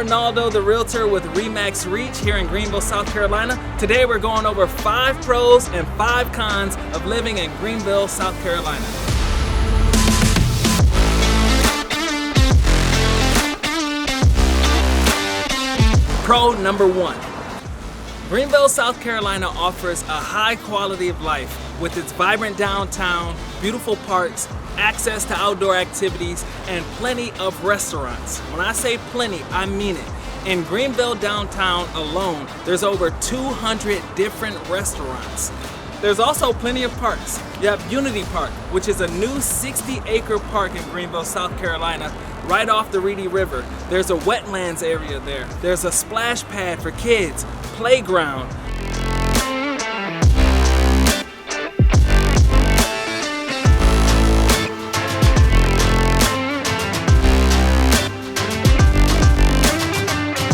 Ronaldo, the realtor with RE/MAX Reach here in Greenville, South Carolina. Today we're going over 5 pros and 5 cons of living in Greenville, South Carolina. Pro number 1. Greenville, South Carolina offers a high quality of life with its vibrant downtown, beautiful parks, access to outdoor activities, and plenty of restaurants. When I say plenty, I mean it. In Greenville downtown alone, there's over 200 different restaurants. There's also plenty of parks. You have Unity Park, which is a new 60-acre park in Greenville, South Carolina, right off the Reedy River. There's a wetlands area there. There's a splash pad for kids, playground.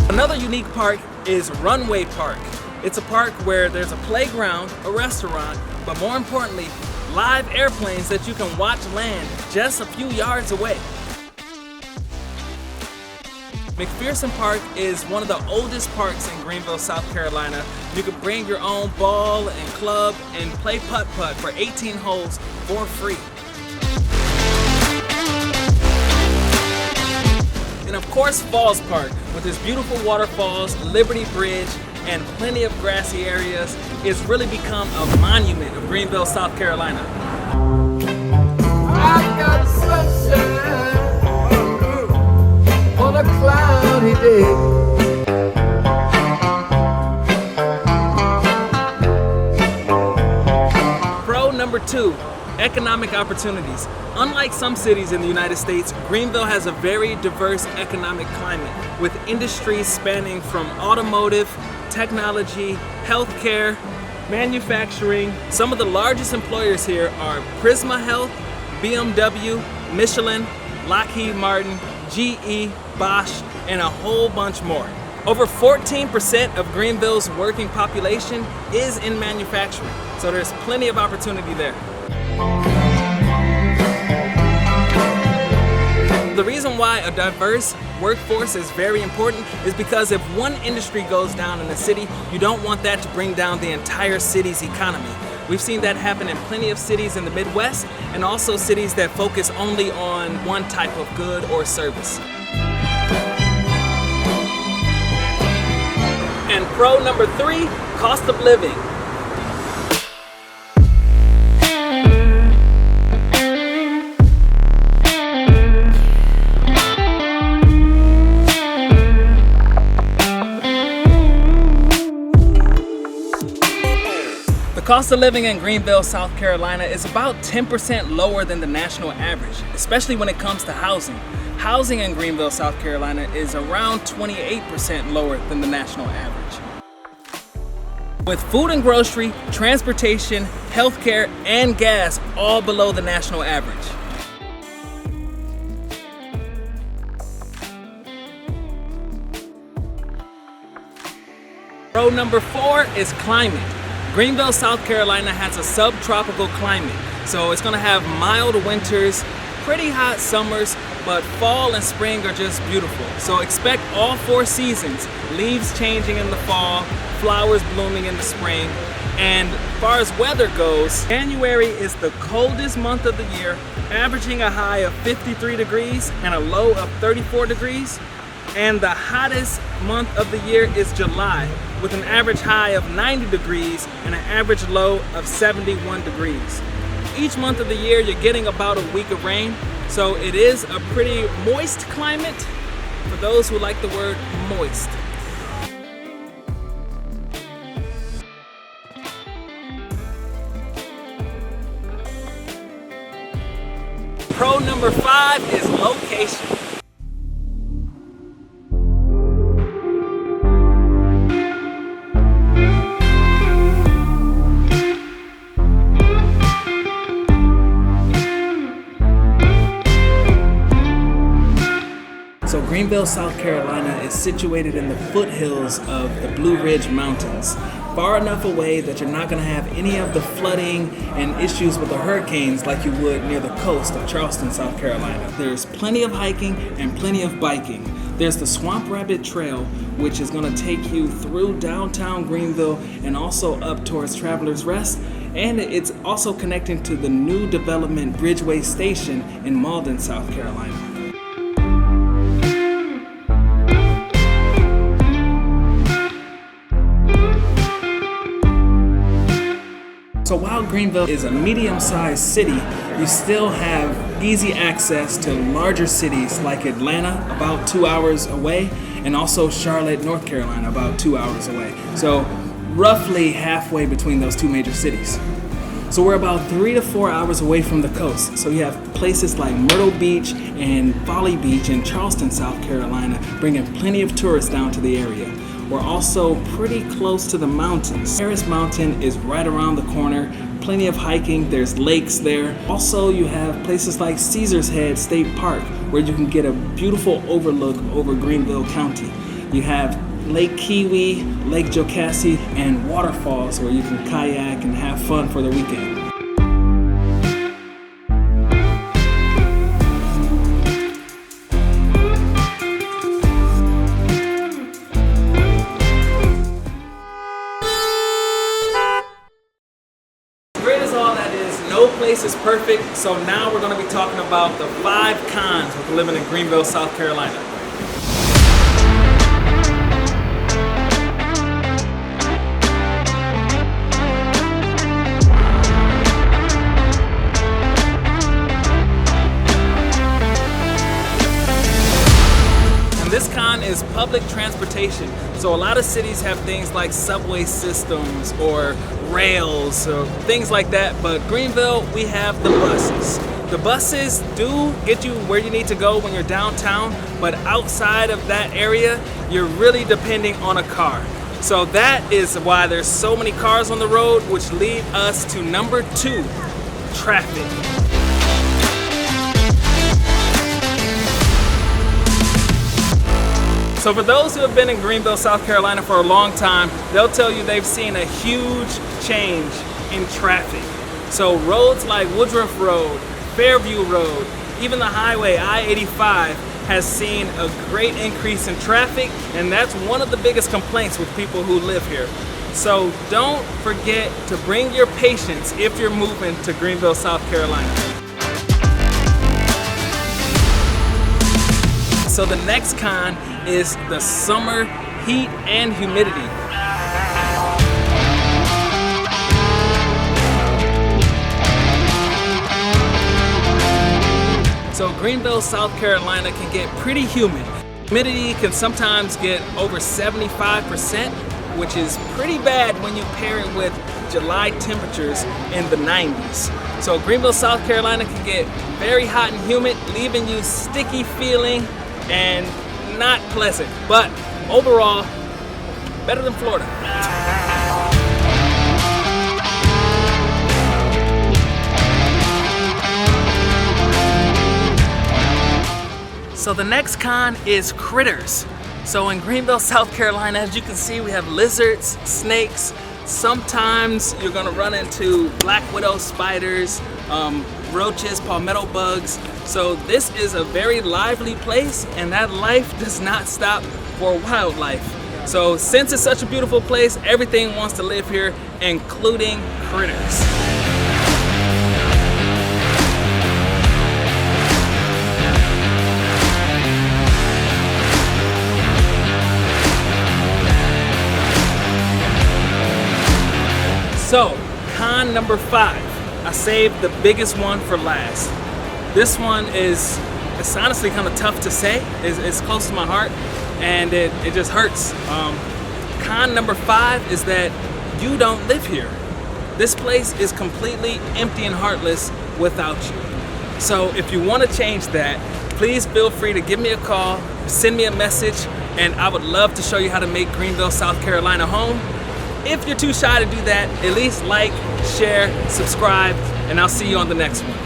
Another unique park is Runway Park. It's a park where there's a playground, a restaurant, but more importantly, live airplanes that you can watch land just a few yards away. McPherson Park is one of the oldest parks in Greenville, South Carolina. You can bring your own ball and club and play putt-putt for 18 holes for free. And of course, Falls Park, with its beautiful waterfalls, Liberty Bridge, and plenty of grassy areas, is really become a monument of Greenville, South Carolina. I got sunshine on a cloudy day. Pro number 2, economic opportunities. Unlike some cities in the United States, Greenville has a very diverse economic climate with industries spanning from automotive, technology, healthcare, manufacturing. Some of the largest employers here are Prisma Health, BMW, Michelin, Lockheed Martin, GE, Bosch, and a whole bunch more. Over 14% of Greenville's working population is in manufacturing, so there's plenty of opportunity there. The reason why a diverse workforce is very important is because if one industry goes down in the city, you don't want that to bring down the entire city's economy. We've seen that happen in plenty of cities in the Midwest and also cities that focus only on one type of good or service. And pro number 3, cost of living. The cost of living in Greenville, South Carolina is about 10% lower than the national average, especially when it comes to housing. Housing in Greenville, South Carolina is around 28% lower than the national average. With food and grocery, transportation, healthcare, and gas all below the national average. Pro number 4 is climate. Greenville, South Carolina has a subtropical climate, so it's going to have mild winters, pretty hot summers, but fall and spring are just beautiful. So expect all 4 seasons, leaves changing in the fall, flowers blooming in the spring. And as far as weather goes, January is the coldest month of the year, averaging a high of 53 degrees and a low of 34 degrees. And the hottest month of the year is July, with an average high of 90 degrees and an average low of 71 degrees. Each month of the year, you're getting about a week of rain, so it is a pretty moist climate for those who like the word moist. Pro number 5 is location. So Greenville, South Carolina is situated in the foothills of the Blue Ridge Mountains, far enough away that you're not going to have any of the flooding and issues with the hurricanes like you would near the coast of Charleston, South Carolina. There's plenty of hiking and plenty of biking. There's the Swamp Rabbit Trail, which is going to take you through downtown Greenville and also up towards Travelers Rest. And it's also connecting to the new development Bridgeway Station in Malden, South Carolina. So while Greenville is a medium-sized city, you still have easy access to larger cities like Atlanta, about 2 hours away, and also Charlotte, North Carolina, about 2 hours away. So roughly halfway between those two major cities. So we're about 3 to 4 hours away from the coast. So you have places like Myrtle Beach and Folly Beach in Charleston, South Carolina, bringing plenty of tourists down to the area. We're also pretty close to the mountains. Harris Mountain is right around the corner. Plenty of hiking, there's lakes there. Also, you have places like Caesar's Head State Park, where you can get a beautiful overlook over Greenville County. You have Lake Kiwi, Lake Jocassee, and waterfalls where you can kayak and have fun for the weekend. Great as all that is, no place is perfect, so now we're going to be talking about the 5 cons with living in Greenville, South Carolina. This con is public transportation. So a lot of cities have things like subway systems or rails or things like that, but Greenville, we have the buses. The buses do get you where you need to go when you're downtown, but outside of that area, you're really depending on a car. So that is why there's so many cars on the road, which lead us to number 2, traffic. So for those who have been in Greenville, South Carolina for a long time, they'll tell you they've seen a huge change in traffic. So roads like Woodruff Road, Fairview Road, even the highway I-85 has seen a great increase in traffic, and that's one of the biggest complaints with people who live here. So don't forget to bring your patience if you're moving to Greenville, South Carolina. So the next con is the summer heat and humidity. So Greenville, South Carolina can get pretty humid. Humidity can sometimes get over 75%, which is pretty bad when you pair it with July temperatures in the 90s. So Greenville, South Carolina can get very hot and humid, leaving you sticky feeling and not pleasant, but overall, better than Florida. So the next con is critters. So in Greenville, South Carolina, as you can see, we have lizards, snakes. Sometimes you're gonna run into black widow spiders, roaches, palmetto bugs. So this is a very lively place, and that life does not stop for wildlife. So since it's such a beautiful place, everything wants to live here, including critters. So, con number 5. I saved the biggest one for last. This one is, it's honestly kind of tough to say. It's close to my heart, and it just hurts. Con number 5 is that you don't live here. This place is completely empty and heartless without you. So if you want to change that, please feel free to give me a call, send me a message, and I would love to show you how to make Greenville, South Carolina home. If you're too shy to do that, at least like, share, subscribe, and I'll see you on the next one.